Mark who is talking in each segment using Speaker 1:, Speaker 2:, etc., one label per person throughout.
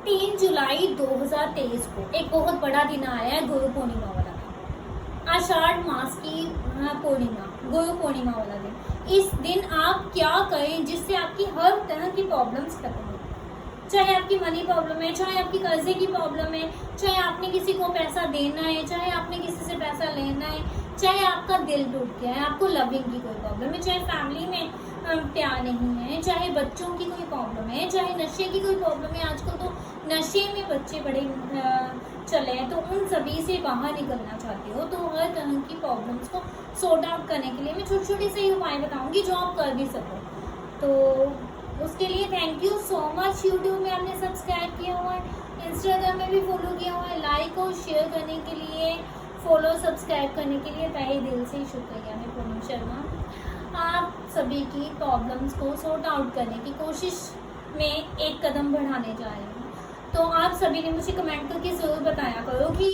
Speaker 1: 3 जुलाई 2023 को एक बहुत बड़ा दिन आया है, गुरु पूर्णिमा वाला दिन, आषाढ़ मास की पूर्णिमा, गुरु पूर्णिमा वाला दिन। इस दिन आप क्या करें जिससे आपकी हर तरह की प्रॉब्लम्स खत्म हो। चाहे आपकी मनी प्रॉब्लम है, चाहे आपकी कर्जे की प्रॉब्लम है, चाहे आपने किसी को पैसा देना है, चाहे आपने किसी से पैसा लेना है, चाहे आपका दिल टूट गया है, आपको लविंग की कोई प्रॉब्लम है, चाहे फैमिली में प्यार नहीं है, चाहे बच्चों की कोई प्रॉब्लम है, चाहे नशे की कोई प्रॉब्लम है। आजकल तो नशे में बच्चे बड़े चले हैं, तो उन सभी से बाहर निकलना चाहते हो तो हर तरह की प्रॉब्लम्स को सॉर्ट आउट करने के लिए मैं छोटे छोटे से ही उपाय बताऊंगी जो आप कर भी सको। तो उसके लिए thank you so much. YouTube में आपने सब्सक्राइब किया हुआ है, इंस्टाग्राम में भी फॉलो किया हुआ है, लाइक और शेयर करने के लिए, फॉलो सब्सक्राइब करने के लिए तहे दिल से शुक्रिया। मैं पूनम शर्मा आप सभी की प्रॉब्लम्स को सॉर्ट आउट करने की कोशिश में एक कदम बढ़ाने जा रही हूँ। तो आप सभी ने मुझे कमेंट करके ज़रूर बताया करो कि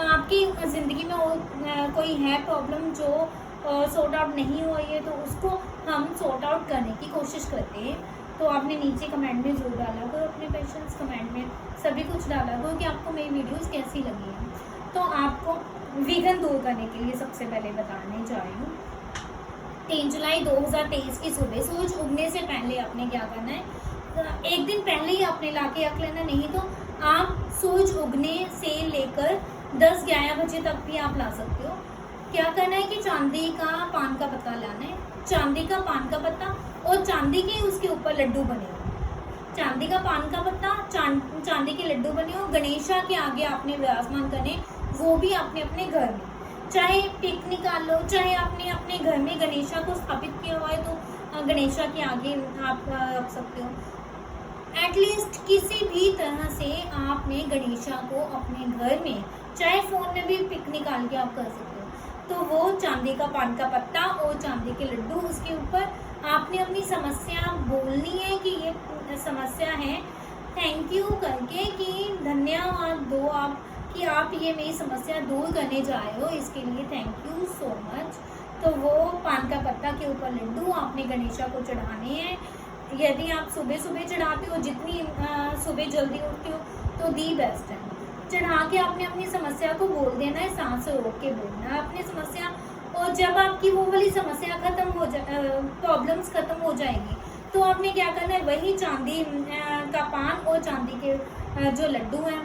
Speaker 1: आपकी ज़िंदगी में और कोई है प्रॉब्लम जो सॉर्ट आउट नहीं हो रही है, तो उसको हम सॉर्ट आउट करने की कोशिश करते हैं। तो आपने नीचे कमेंट में ज़रूर डाला करो, अपने क्वेश्चंस कमेंट में सभी कुछ डाला करो कि आपको मेरी वीडियोस कैसी लगी हैं। तो आपको विघ्न दूर करने के लिए सबसे पहले बताने जा रही हूँ। 3 जुलाई 2023 की सुबह सूरज उगने से पहले आपने क्या करना है, एक दिन पहले ही आपने लाके रख लेना, नहीं तो आप सूरज उगने से लेकर 10-11 बजे तक भी आप ला सकते हो। क्या करना है कि चांदी का पान का पत्ता लाना है, चांदी का पान का पत्ता और चांदी के उसके ऊपर लड्डू बने हो। चांदी का पान का पत्ता, चांदी के लड्डू बने हो, गणेशा के आगे आपने विराजमान करने, वो भी आपने अपने घर में, चाहे पिक निकाल लो, चाहे आपने अपने घर में गणेशा को स्थापित किया हुआ है तो गणेशा के आगे आप रख सकते हो। एटलीस्ट किसी भी तरह से आपने गणेशा को अपने घर में, चाहे फ़ोन में भी पिक निकाल के आप कर सकते हो। तो वो चांदी का पान का पत्ता और चांदी के लड्डू, उसके ऊपर आपने अपनी समस्या बोलनी है कि ये समस्या है, थैंक यू करके कि धन्यवाद दो आप कि आप ये मेरी समस्या दूर करने जा रहे हो, इसके लिए थैंक यू सो मच। तो वो पान का पत्ता के ऊपर लड्डू आपने गणेशा को चढ़ाने हैं। यदि आप सुबह सुबह चढ़ाते हो, जितनी सुबह जल्दी उठते हो तो दी बेस्ट है। चढ़ा के आपने अपनी समस्या को बोल देना है, सांस रोक के बोलना है अपनी समस्या। और जब आपकी वो वाली समस्या खत्म हो जाए, प्रॉब्लम्स खत्म हो जाएगी, तो आपने क्या करना है, वही चांदी का पान और चांदी के जो लड्डू हैं,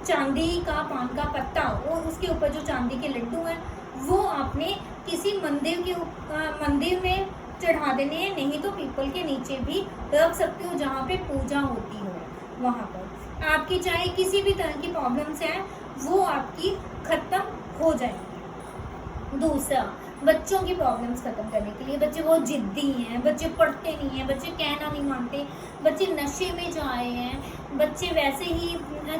Speaker 1: चांदी का पान का पत्ता और उसके ऊपर जो चांदी के लड्डू हैं, वो आपने किसी मंदिर में चढ़ा देने हैं, नहीं तो पीपल के नीचे भी रख सकते हो जहाँ पे पूजा होती हो, वहाँ पर आपकी चाहे किसी भी तरह की प्रॉब्लम्स हैं वो आपकी खत्म हो जाएगी। दूसरा, बच्चों की प्रॉब्लम्स खत्म करने के लिए, बच्चे बहुत जिद्दी हैं, बच्चे पढ़ते नहीं हैं, बच्चे कहना नहीं मानते, बच्चे नशे में जा रहे हैं, बच्चे वैसे ही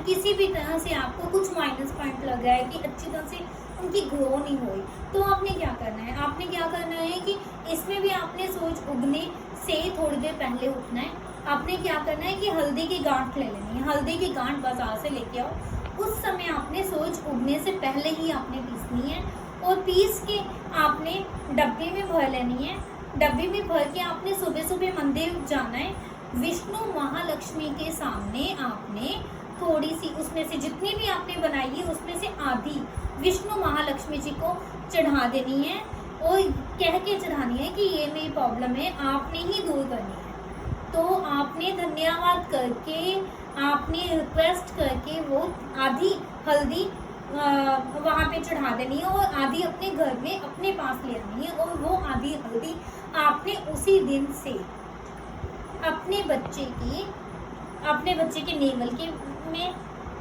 Speaker 1: किसी भी तरह से आपको कुछ माइनस पॉइंट लग रहा है कि अच्छी तरह से उनकी ग्रो नहीं हुई, तो आपने क्या करना है, आपने क्या करना है कि इसमें भी आपने सूरज उगने से थोड़ी देर पहले उठना है। आपने क्या करना है कि हल्दी की गांठ ले लेनी है, हल्दी की गांठ बाजार से लेके आओ, उस समय आपने सूरज उगने से पहले ही आपने पीसनी है और पीस के आपने डब्बे में भर लेनी है। डब्बे में भर के आपने सुबह सुबह मंदिर जाना है, विष्णु महालक्ष्मी के सामने आपने थोड़ी सी, उसमें से जितनी भी आपने बनाई है उसमें से आधी विष्णु महालक्ष्मी जी को चढ़ा देनी है और कह के चढ़ानी है कि ये मेरी प्रॉब्लम है, आपने ही दूर करनी है। तो आपने धन्यवाद करके, आपने रिक्वेस्ट करके वो आधी हल्दी वहाँ पे चढ़ा देनी है और आधी अपने घर में अपने पास ले आनी है, और वो आधी हल्दी आपने उसी दिन से अपने बच्चे के नेवल के में,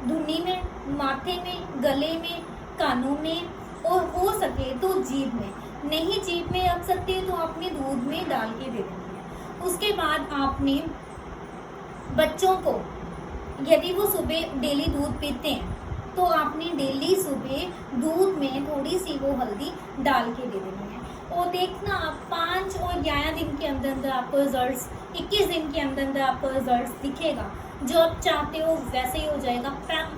Speaker 1: धुनी में, माथे में, गले में, कानों में, और हो सके तो जीभ में, नहीं जीभ में रख सकते तो आपने दूध में डाल के दे देनी है। उसके बाद आपने बच्चों को, यदि वो सुबह डेली दूध पीते हैं तो आपने डेली सुबह दूध में थोड़ी सी वो हल्दी डाल के दे देनी है। और देखना आप 5 और 11 दिन के अंदर अंदर आपको रिजल्ट्स, 21 दिन के अंदर अंदर आपको रिजल्ट्स दिखेगा, जो आप चाहते हो वैसे ही हो जाएगा,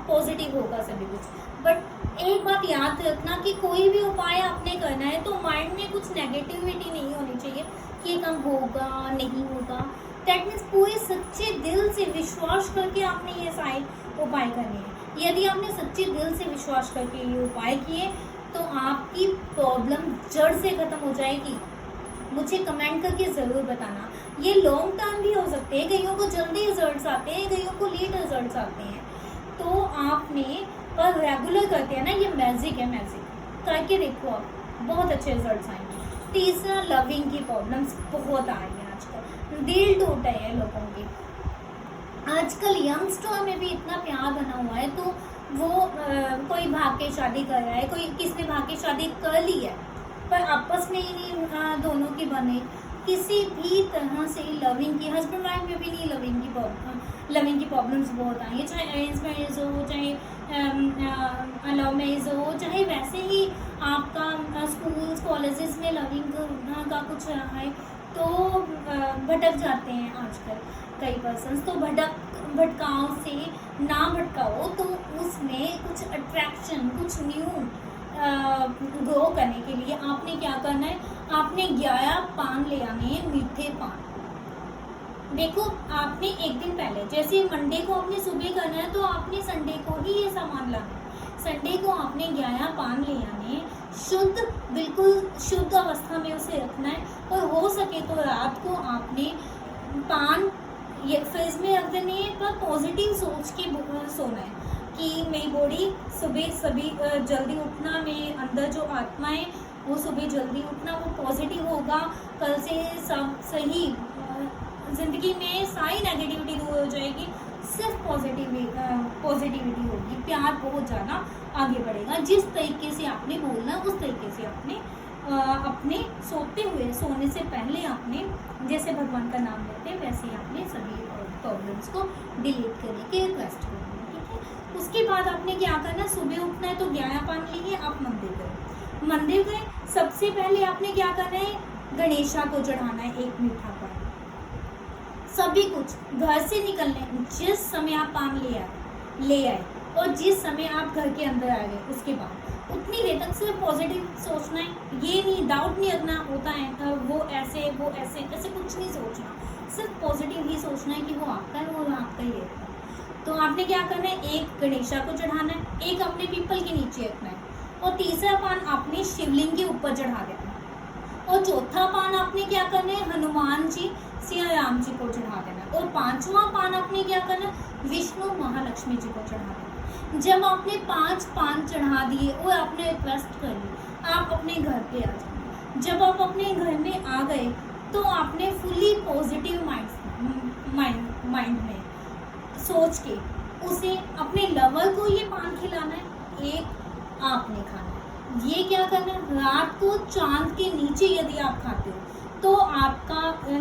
Speaker 1: पॉजिटिव होगा सभी कुछ। बट एक बात याद रखना कि कोई भी उपाय आपने करना है तो माइंड में कुछ नेगेटिविटी नहीं होनी चाहिए कि ये काम होगा नहीं होगा। दैट मीन्स पूरे सच्चे दिल से विश्वास करके आपने ये सारे उपाय करने हैं। यदि आपने सच्चे दिल से विश्वास करके ये उपाय किए तो आपकी प्रॉब्लम जड़ से खत्म हो जाएगी। मुझे कमेंट करके ज़रूर बताना। ये लॉन्ग टर्म भी हो सकते हैं, कईयों को जल्दी रिजल्ट्स आते हैं, कईयों को लेट रिजल्ट्स आते हैं। तो आपने पर रेगुलर करते हैं ना, ये मैजिक है, मैजिक करके देखो आप, बहुत अच्छे रिजल्ट्स आएंगे। तीसरा, लविंग की प्रॉब्लम्स बहुत आ रही है आजकल, दिल टूटे हैं लोगों के। आजकल यंगस्टर में भी इतना प्यार बना हुआ है, तो वो कोई भाग के शादी कर रहा है, कोई किसने भाग के शादी कर ली है, पर आपस में ही नहीं दोनों की बने। किसी भी तरह से लविंग की, हस्बैंड वाइफ में भी नहीं लविंग की प्रॉब्लम्स बहुत आई है, चाहे अरेंज मैरिज हो, चाहे लव मैरिज हो, चाहे वैसे ही आपका स्कूल्स कॉलेजेस में लविंग का कुछ रहा है, तो भटक जाते हैं आजकल कई पर्सन्स। तो भटकाव से ना भटकाओ, तो उसमें कुछ अट्रैक्शन, कुछ न्यू ग्रो करने के लिए आपने क्या करना है, आपने 11 पान ले आने हैं, मीठे पान। देखो, आपने एक दिन पहले, जैसे मंडे को आपने सुबह करना है, तो आपने संडे को ही ये सामान लाना है। संडे को आपने 11 पान ले आने हैं, शुद्ध, बिल्कुल शुद्ध अवस्था में उसे रखना है। और हो सके तो रात को आपने पान ये फ्रिज में रख देने हैं, पर पॉजिटिव सोच के सोना है कि मेरी बॉडी सुबह सभी जल्दी उठना, मेरे अंदर जो आत्मा है वो सुबह जल्दी उठना, वो पॉजिटिव होगा, कल से सब सही, ज़िंदगी में सारी नेगेटिविटी दूर हो जाएगी, सिर्फ पॉजिटिविटी होगी, प्यार बहुत ज़्यादा आगे बढ़ेगा। जिस तरीके से आपने बोलना, उस तरीके से आपने अपने सोने से पहले आपने जैसे भगवान का नाम लेते हैं, वैसे ही आपने सभी प्रॉब्लम्स को डिलीट करने की रिक्वेस्ट करनी है, ठीक है। उसके बाद आपने क्या करना, सुबह उठना है तो 11 पान लिए आप मंदिर गए। सबसे पहले आपने क्या करना है, गणेशा को चढ़ाना है एक मीठा पान। सभी कुछ घर से निकलने, जिस समय आप पान ले आए और जिस समय आप घर के अंदर आ गए, उसके बाद उतनी देर तक सिर्फ पॉजिटिव सोचना है। ये नहीं, डाउट नहीं रखना होता है वो ऐसे ऐसे कुछ नहीं सोचना, सिर्फ पॉजिटिव ही सोचना है कि वो आपका है, वो आपका ही है। तो आपने क्या करना है, एक गणेशा को चढ़ाना है, एक अपने पीपल के नीचे रखना है, और तीसरा पान आपने शिवलिंग के ऊपर चढ़ा देना है, और चौथा पान आपने क्या करना है, हनुमान जी, सिया राम जी को चढ़ा देना है, और पांचवा पान आपने क्या करना है, विष्णु महालक्ष्मी जी को चढ़ा देना है। जब आपने 5 पान चढ़ा दिए और आपने रिक्वेस्ट कर ली, आप अपने घर पे आ जाए। जब आप अपने घर में आ गए तो आपने फुली पॉजिटिव माइंड में सोच के उसे अपने लवर को ये पान खिलाना है, एक आपने खाना है। ये क्या करना है, रात को चांद के नीचे यदि आप खाते हो तो आपका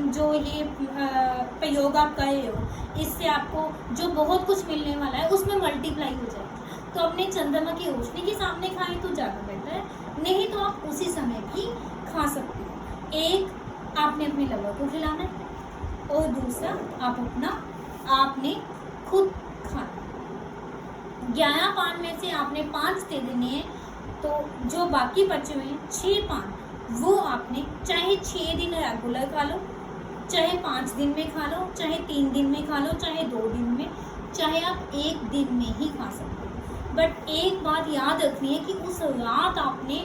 Speaker 1: जो ये प्रयोग आप कर रहे हो, इससे आपको जो बहुत कुछ मिलने वाला है उसमें मल्टीप्लाई हो जाएगा। तो अपने चंद्रमा की रोशनी के सामने खाएं तो ज़्यादा बेटर है, नहीं तो आप उसी समय भी खा सकते हो। एक आपने अपने लवर को खिलाना है और दूसरा आपने खुद खाना। 11 पान में से आपने 5 दे देने हैं, तो जो बाकी बचे हुए 6 पान वो आपने चाहे 6 दिन रेगुलर खा लो, चाहे 5 दिन में खा लो, चाहे 3 दिन में खा लो, चाहे 2 दिन में, चाहे आप 1 दिन में ही खा सकते हो। बट एक बात याद रखनी है कि उस रात आपने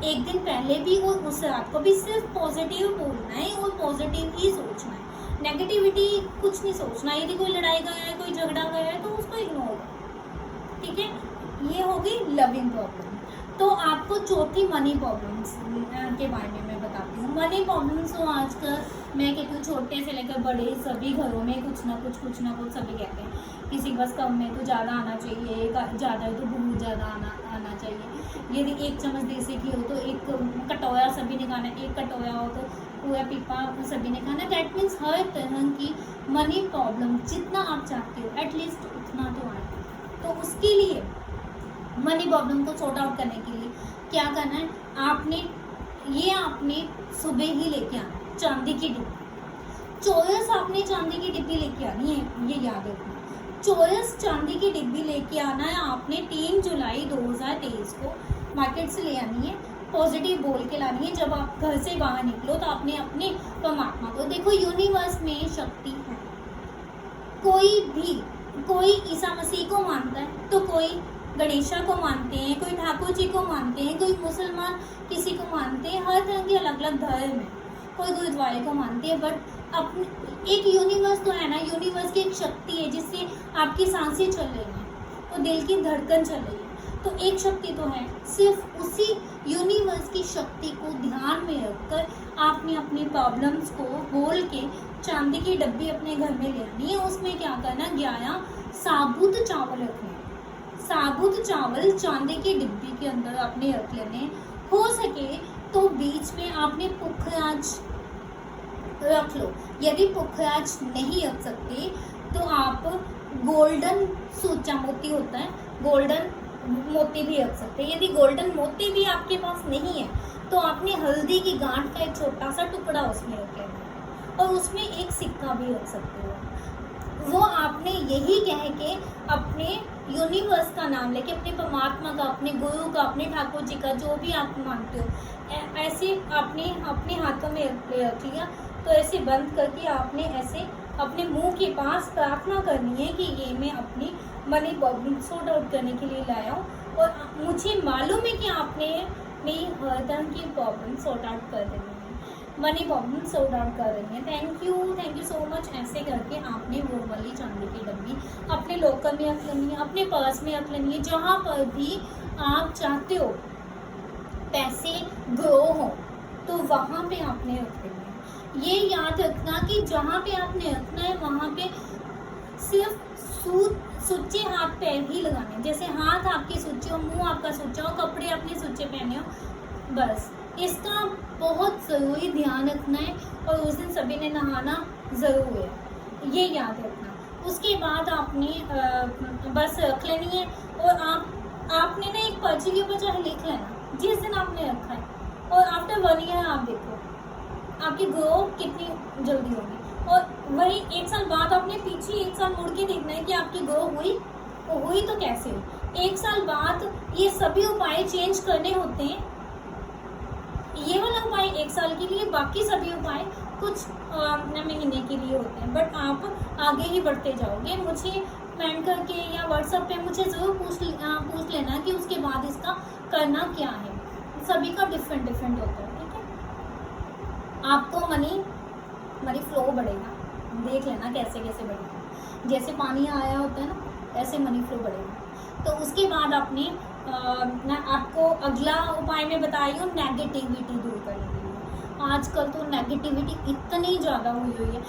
Speaker 1: एक दिन पहले भी और उस रात को भी सिर्फ पॉजिटिव बोलना है और पॉजिटिव ही सोचना है, नेगेटिविटी कुछ नहीं सोचना। यदि कोई लड़ाई गया है, कोई झगड़ा गया है, तो उसको इग्नोर करो, ठीक है। ये होगी लविंग प्रॉब्लम। तो आपको चौथी मनी प्रॉब्लम्स के बारे में मैं बताती हूँ। मनी प्रॉब्लम्स तो आजकल मैं कहती हूँ छोटे से लेकर बड़े सभी घरों में कुछ ना कुछ सभी कहते हैं। किसी बस कम में तो ज़्यादा आना चाहिए, ज़्यादा है तो बहुत ज़्यादा आना चाहिए। यदि 1 चम्मच देसी घी हो तो 1 कटोरा सभी ने खाना, 1 कटोरा हो तो पूरा पीपा सभी ने खाना। दैट मीन्स हर तरह की मनी प्रॉब्लम जितना आप चाहते हो एटलीस्ट उतना तो आए। तो उसके लिए मनी प्रॉब्लम को सॉर्ट आउट करने के लिए क्या करना है, आपने सुबह ही लेके आना चांदी की डिब्बी। चौरस आपने चांदी की डिब्बी लेके आनी है, ये याद रखना। चौरस चांदी की डिब्बी लेके आना है आपने 3 जुलाई 2023 को मार्केट से ले आनी है। पॉजिटिव बोल के लानी है। जब आप घर से बाहर निकलो तो आपने अपने परमात्मा को देखो। यूनिवर्स में शक्ति है। कोई ईसा मसीह को मानता है तो कोई गणेशा को मानते हैं, कोई ठाकुर जी को मानते हैं, कोई मुसलमान किसी को मानते हैं। हर तरह के अलग अलग धर्म है। कोई गुरुद्वारे को मानती है, बट अपने एक यूनिवर्स तो है ना। यूनिवर्स की एक शक्ति है जिससे आपकी सांसें चल रही हैं, तो दिल की धड़कन चल रही है, तो एक शक्ति तो है। सिर्फ उसी यूनिवर्स की शक्ति को ध्यान में रखकर आपने अपनी प्रॉब्लम्स को बोल के चांदी की डब्बी अपने घर में ले आनी है। उसमें क्या करना, 11 साबुत चावल रखने। साबुत चावल चांदी की डिब्बी के अंदर आपने रख लेने। हो सके तो बीच में आपने पुखराज रख लो। यदि पुखराज नहीं रख सकते तो आप गोल्डन सूचा मोती होता है, गोल्डन मोती भी रख सकते हैं। यदि गोल्डन मोती भी आपके पास नहीं है तो आपने हल्दी की गांठ का एक छोटा सा टुकड़ा उसमें रख लेना है, और उसमें एक सिक्का भी रख सकते हो। वो आपने यही कह के अपने यूनिवर्स का नाम लेके, अपने परमात्मा का, अपने गुरु का, अपने ठाकुर जी का, जो भी आप मानते हो, ऐसे आपने अपने हाथों में रख लिया। तो ऐसे बंद करके आपने ऐसे अपने मुंह के पास प्रार्थना करनी है कि ये मैं अपनी मनी प्रॉब्लम सॉर्ट आउट करने के लिए लाया हूँ, और मुझे मालूम है कि आपने मेरी हर तरह की प्रॉब्लम सॉर्ट आउट कर देनी है, मनी प्रॉब्लम सॉर्ट आउट कर रही है। Thank you so much. ऐसे करके आपने वो वाली चांदी की डब्बी अपने लॉकर में रख लेनी है, अपने पर्स में रख लेनी है। जहाँ पर भी आप चाहते हो पैसे ग्रो हो तो वहाँ पे आपने रख लेनी है। ये याद रखना कि जहाँ पे आपने रखना है वहाँ पे सिर्फ सुच्चे हाथ पैर ही लगाने। जैसे हाथ आपके सुच्चे हो, मुंह आपका सुच्चा हो, कपड़े अपने सुच्चे पहने हो, बस इसका बहुत ज़रूरी ध्यान रखना है। और उस दिन सभी ने नहाना ज़रूर है, ये याद रखना। उसके बाद आपने बस रख लेनी है, और आपने ना एक पर्ची के ऊपर चाहे लिख लेना जिस दिन आपने रखा है, और आफ्टर 1 ईयर आप देखो आपकी ग्रो कितनी जल्दी होगी। और वही 1 साल बाद आपने पीछे 1 साल मुड़ के देखना है कि आपकी ग्रो हुई तो कैसे हुई। 1 साल बाद ये सभी उपाय चेंज करने होते हैं। ये वाला उपाय 1 साल के लिए, बाकी सभी उपाय कुछ महीने के लिए होते हैं, बट आप आगे ही बढ़ते जाओगे। मुझे कमेंट करके या व्हाट्सएप पे मुझे ज़रूर पूछ लेना कि उसके बाद इसका करना क्या है। सभी का डिफरेंट होता है, ठीक है। आपको मनी फ्लो बढ़ेगा, देख लेना कैसे बढ़ेगा। जैसे पानी आया होता है ना, ऐसे मनी फ्लो बढ़ेगा। तो उसके बाद आपने आपको अगला उपाय मैं बता रही हूँ नेगेटिविटी दूर करने के लिए। आजकल तो नेगेटिविटी इतनी ज़्यादा हुई है,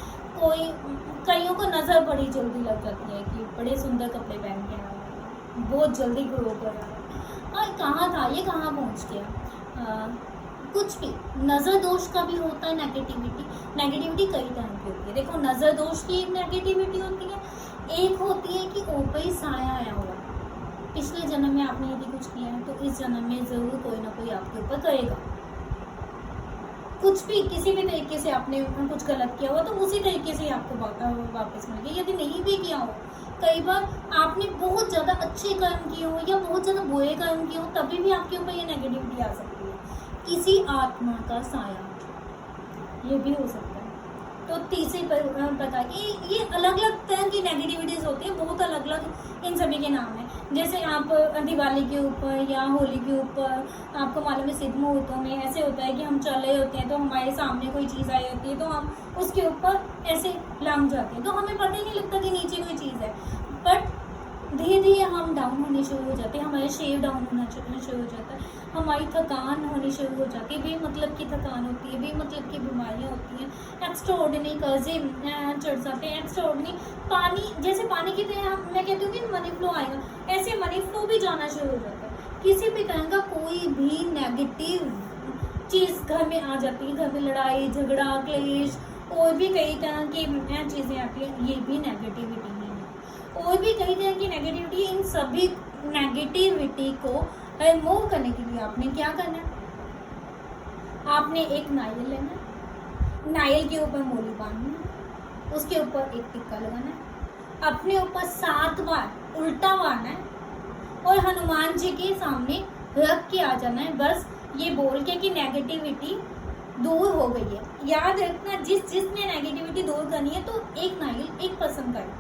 Speaker 1: कईयों को नज़र बड़ी जल्दी लग जाती है कि बड़े सुंदर कपड़े पहन के आए, बहुत जल्दी ग्रो कर रहा है, और कहाँ था ये, कहाँ पहुँच गया। कुछ भी नज़र दोष का भी होता है नेगेटिविटी कई तरह की होती है। देखो, नज़र दोष की एक नेगेटिविटी होती है, एक होती है कि ऊपर ही साया आया हुआ। पिछले जन्म में आपने यदि कुछ किया है तो इस जन्म में ज़रूर कोई ना कोई आपके ऊपर करेगा। कुछ भी किसी भी तरीके से आपने कुछ गलत किया हुआ तो उसी तरीके से आपको वापस मिलेगा। यदि नहीं भी किया हो, कई बार आपने बहुत ज़्यादा अच्छे कर्म किए हो या बहुत ज़्यादा बुरे कर्म किए हो, तभी भी आपके ऊपर ये नेगेटिविटी आ सकती है। किसी आत्मा का साया, ये भी हो सकता है। तो तीसरे प्रकार की ये अलग अलग तरह की नेगेटिविटीज़ होती है, बहुत अलग अलग इन सभी के नाम हैं। जैसे आप दिवाली के ऊपर या होली के ऊपर, आपको मालूम है सिद्ध मुहूर्तों में ऐसे होता है कि हम चल रहे होते हैं तो हमारे सामने कोई चीज़ आई होती है तो हम उसके ऊपर ऐसे लंघ जाते हैं, तो हमें पता ही नहीं लगता कि नीचे कोई चीज़ है। बट धीरे धीरे हम डाउन होने शुरू हो जाते हैं, हमारे शेव डाउन होना शुरू हो जाता है, हमारी थकान होनी शुरू हो जाती है, बेमतलब की थकान होती है, बेमतलब की बीमारियाँ होती हैं, एक्स्ट्रा ऑर्डिनरी कर्जे चढ़ जाते हैं, एक्स्ट्रा ऑर्डिनरी पानी, जैसे पानी की तरह मैं कहती हूँ कि मनी फ्लो आएगा, ऐसे मनी फ्लो भी जाना शुरू हो जाता है। किसी भी तरह का कोई भी नेगेटिव चीज़ घर में आ जाती है, घर में लड़ाई झगड़ा क्लेश और भी कई तरह की चीज़ें आती हैं, ये भी नेगेटिविटी ही है। और भी कई तरह की नेगेटिविटी, इन सभी नेगेटिविटी को रिमूव करने के लिए आपने क्या करना है, आपने एक नारियल लेना है, नारियल के ऊपर मोली बांधनी है, उसके ऊपर एक टिक्का लगाना है, अपने ऊपर 7 बार उल्टा मारना है और हनुमान जी के सामने रख के आ जाना है। बस ये बोल के कि नेगेटिविटी दूर हो गई है। याद रखना, जिसने नेगेटिविटी दूर करनी है तो एक नाइल एक पर्सन करे।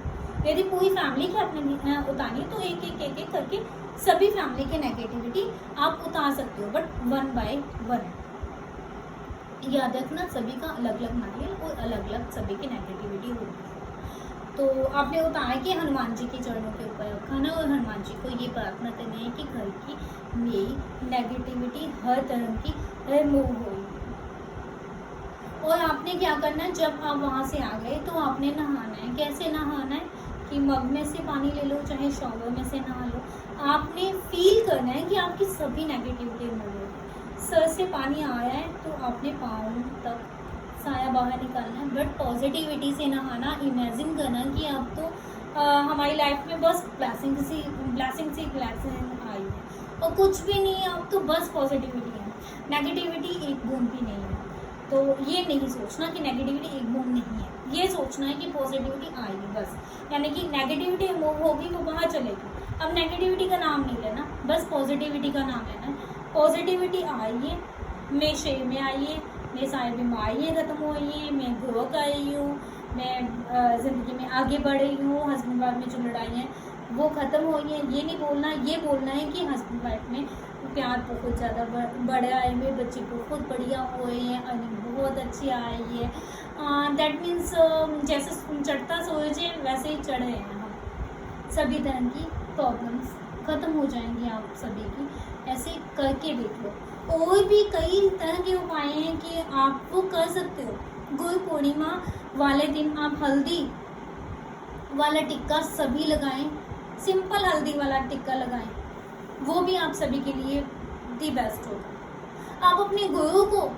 Speaker 1: यदि पूरी फैमिली की आपने उतारनी है तो एक एक एक एक करके सभी फैमिली की नेगेटिविटी आप उतार सकते हो, बट 1 by 1। याद रखना, सभी का अलग अलग नारियल और अलग अलग सभी की नेगेटिविटी होगी। तो आपने उतारा कि हनुमान जी के चरणों के ऊपर रखा ना, और हनुमान जी को ये प्रार्थना करनी है कि घर की मेरी नेगेटिविटी हर तरह की रिमूव हो। और आपने क्या करना है, जब आप वहाँ से आ गए तो आपने नहाना है। कैसे नहाना है कि मग में से पानी ले लो, चाहे शॉवर में से नहा लो। आपने फील करना है कि आपकी सभी नेगेटिविटी रिमूव हो। सर से पानी आया है तो आपने पाँव तक साया बाहर निकालना है, बट पॉजिटिविटी से नहाना। इमेजिन करना कि अब तो हमारी लाइफ में बस ब्लेसिंग आई है और कुछ भी नहीं है, अब तो बस पॉजिटिविटी है, नेगेटिविटी एक बूंद भी नहीं है। तो ये नहीं सोचना कि नेगेटिविटी एक बूंद नहीं है, ये सोचना है कि पॉजिटिविटी आएगी बस। यानी कि नेगेटिविटी रिमूव होगी, वो बाहर चलेगी। अब नेगेटिविटी का नाम नहीं लेना, बस पॉजिटिविटी का नाम लेना है। पॉजिटिविटी आई है, मैं शेर में आई है, मेरी सारी बीमारियाँ खत्म हो रही हैं, मैं ग्रो कर रही हूँ, मैं ज़िंदगी में आगे बढ़ रही हूँ, हस्बैंड वाइफ में जो लड़ाई हैं वो ख़त्म हो रही है। ये नहीं बोलना, ये बोलना है कि हस्बैंड वाइफ में प्यार बहुत ज़्यादा बढ़ रहा है, मेरे बच्चे बहुत बढ़िया हो रहे हैं, अर्निंग बहुत अच्छी आ रही है। दैट मीन्स जैसे चढ़ता सूरज है वैसे ही चढ़ रहे हैं हम। सभी तरह की प्रॉब्लम्स ख़त्म हो जाएंगी आप सभी की। ऐसे करके देख लो। और भी कई तरह के उपाय हैं कि आप वो कर सकते हो। गुरु पूर्णिमा वाले दिन आप हल्दी वाला टिक्का सभी लगाएं, सिंपल हल्दी वाला टिक्का लगाएं, वो भी आप सभी के लिए दी बेस्ट होगा। आप अपने गुरु को,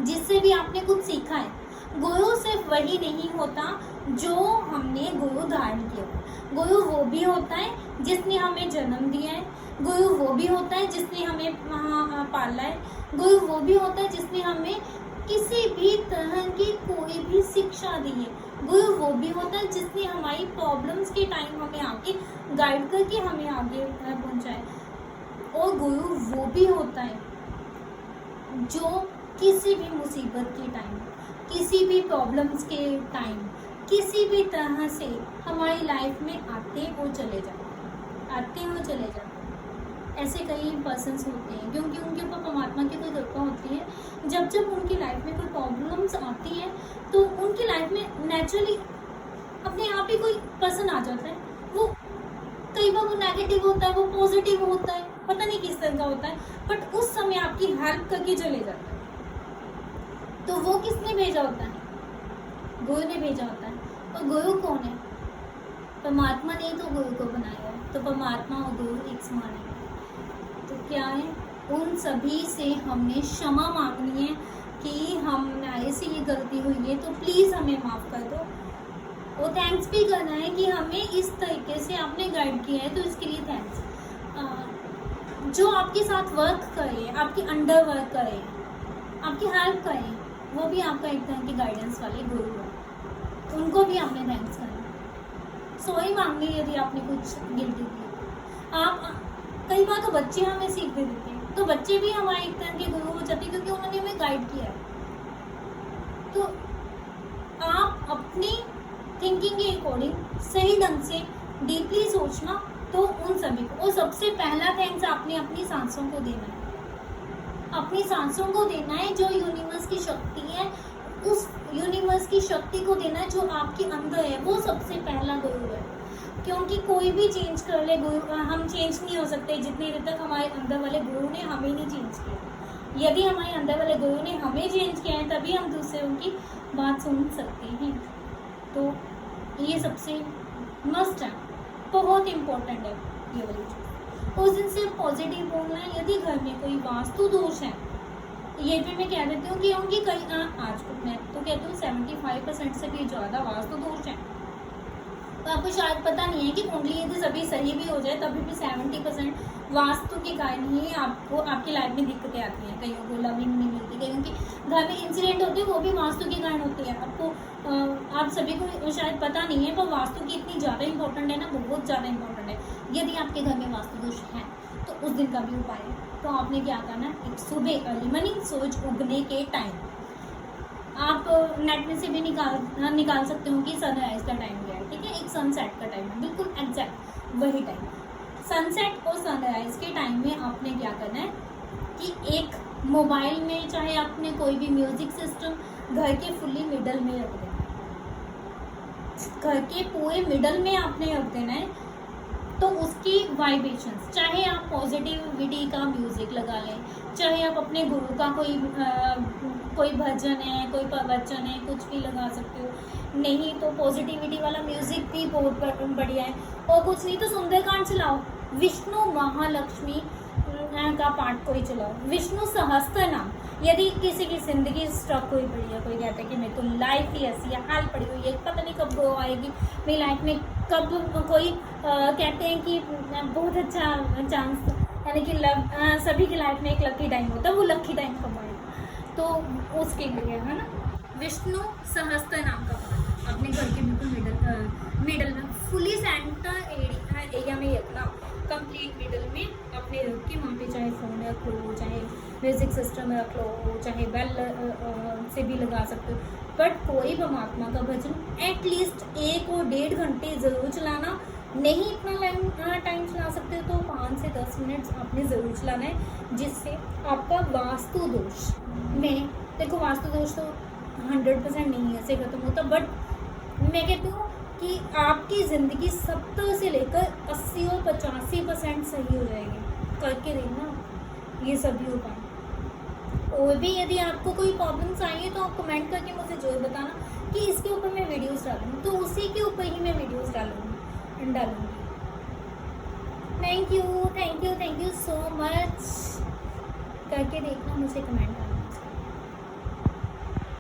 Speaker 1: जिससे भी आपने कुछ सीखा है, गुरु सिर्फ वही नहीं होता जो हमने गुरु धारण किया। गुरु वो भी होता है जिसने हमें जन्म दिया है, गुरु वो भी होता है जिसने हमें पाला है, गुरु वो भी होता है जिसने हमें किसी भी तरह की कोई भी शिक्षा दी है, गुरु वो भी होता है जिसने हमारी प्रॉब्लम्स के टाइम हमें आगे गाइड करके हमें आगे पहुंचाए। और गुरु वो भी होता है जो किसी भी मुसीबत के टाइम, किसी भी प्रॉब्लम्स के टाइम, किसी भी तरह से हमारी लाइफ में आते और चले जाते। ऐसे कई पर्सन्स होते हैं क्योंकि उनके ऊपर परमात्मा की कोई कृपा होती है। जब जब उनकी लाइफ में कोई प्रॉब्लम्स आती है तो उनकी लाइफ में नेचुरली अपने आप ही कोई पर्सन आ जाता है। वो कई बार वो नेगेटिव होता है, वो पॉजिटिव होता है, पता नहीं किस तरह का होता है, बट उस समय आपकी हेल्प करके चले जाता है। तो वो किसने भेजा होता है? गुरु ने भेजा होता है। और गुरु कौन है? परमात्मा ने तो गुरु को बनाया है, तो परमात्मा और गुरु एक समान है। तो क्या है, उन सभी से हमने क्षमा मांगनी है कि हमारे से ये गलती हुई है तो प्लीज़ हमें माफ़ कर दो। और थैंक्स भी करना है कि हमें इस तरीके से आपने गाइड किया है, तो इसके लिए थैंक्स। जो आपके साथ वर्क करे, आपके अंडर वर्क करे, आपकी हेल्प करें, वो भी आपका एक तरह की गाइडेंस वाले गुरु है, उनको भी आपने थैंक्स करना। सॉरी मांगनी यदि आपने कुछ गिल्टी की। आप कई बार तो बच्चे हमें सीख दे देते हैं, तो बच्चे भी हमारे एक तरह के गुरु हो जाते हैं क्योंकि उन्होंने हमें गाइड किया है। तो आप अपनी थिंकिंग के अकॉर्डिंग सही ढंग से डीपली सोचना, तो उन सभी को। और सबसे पहला थैंक्स आपने अपनी सांसों को देना है, अपनी सांसों को देना है। जो यूनिवर्स की शक्ति है, उस यूनिवर्स की शक्ति को देना है जो आपके अंदर है, वो सबसे पहला गुरु है। क्योंकि कोई भी चेंज कर ले, गुरु हम चेंज नहीं हो सकते जितनी देर तक हमारे अंदर वाले गुरु ने हमें नहीं चेंज किया। यदि हमारे अंदर वाले गुरु ने हमें चेंज किया है तभी हम दूसरों की बात सुन सकते हैं। तो ये सबसे मस्ट है, बहुत इम्पोर्टेंट है ये वाली चीज़। उस दिन से पॉजिटिव बोलना है। यदि घर में कोई वास्तु दोष है, ये भी मैं कह देती हूँ कि उनकी कई आज मैं तो कहती हूँ 75% से भी ज़्यादा वास्तु दोष है। तो आपको शायद पता नहीं है कि कुंडली यदि सभी सही भी हो जाए तभी भी 70% वास्तु के कारण ही आपको आपकी लाइफ में दिक्कतें आती हैं। कईयों को लविंग नहीं मिलती, कईयों के घर में इंसिडेंट होते हैं वो भी वास्तु के कारण होते हैं। आपको आप सभी को शायद पता नहीं है, पर वास्तु की इतनी ज़्यादा इंपॉर्टेंट है ना, बहुत ज़्यादा इंपॉर्टेंट है। यदि आपके घर में वास्तु दोष है तो उस दिन का भी उपाय है। तो आपने क्या करना है, एक सुबह अर्ली मॉर्निंग सूरज उगने के टाइम, आप नेट में से भी निकाल सकते हो कि सनराइज का टाइम क्या है, ठीक है, एक सनसेट का टाइम है, बिल्कुल एग्जैक्ट वही टाइम। सनसेट और सनराइज के टाइम में आपने क्या करना है कि एक मोबाइल में चाहे आपने कोई भी म्यूजिक सिस्टम घर के फुल्ली मिडल में रख देना है, घर के पूरे मिडल में आपने रख देना है। तो उसकी वाइब्रेशंस, चाहे आप पॉजिटिविटी का म्यूज़िक लगा लें, चाहे आप अपने गुरु का कोई भजन है, कोई प्रवचन है, कुछ भी लगा सकते हो। नहीं तो पॉजिटिविटी वाला म्यूज़िक भी बहुत बढ़िया है। और कुछ नहीं तो सुंदरकांड चलाओ, विष्णु महालक्ष्मी का पाठ कोई चलाओ, विष्णु सहस्त्र नाम। यदि किसी की ज़िंदगी स्ट्रक हुई पड़ी है, कोई कहता है कि मेरी तो लाइफ ही ऐसी है, हाल पड़ी हुई है, पता नहीं कब वो आएगी मेरी लाइफ में, कब कोई कहते हैं कि बहुत अच्छा चांस, यानी कि सभी की लाइफ में एक लकी टाइम होता है, वो लकी टाइम कब आएगा, तो उसके लिए है ना विष्णु सहस्त्र नाम का पाठ अपने घर के बिल्कुल मिडल में, फुली सेंटर एरिया में रखना, कंप्लीट मिडल में अपने रख के, वहाँ पे चाहे फ़ोन रख लो, चाहे म्यूज़िक सिस्टम रख लो, चाहे बेल से भी लगा सकते हो, बट कोई परमात्मा का भजन एटलीस्ट 1 और 1.5 घंटे ज़रूर चलाना। नहीं इतना टाइम चला सकते हो तो 5 से 10 मिनट आपने ज़रूर चलाना है, जिससे आपका वास्तु दोष में, देखो वास्तु दोष तो 100% नहीं ऐसे खत्म होता, बट मैं कहती हूँ कि आपकी ज़िंदगी 70 से लेकर 80 और 85% सही हो जाएगी। करके देखना ये सभी उपाय। और भी यदि आपको कोई प्रॉब्लम्स आई है तो आप कमेंट करके मुझे ज़रूर बताना कि इसके ऊपर मैं वीडियोस डालूँ, तो उसी के ऊपर ही मैं वीडियोस डालूँगी। Thank you so much. करके देखना, मुझे कमेंट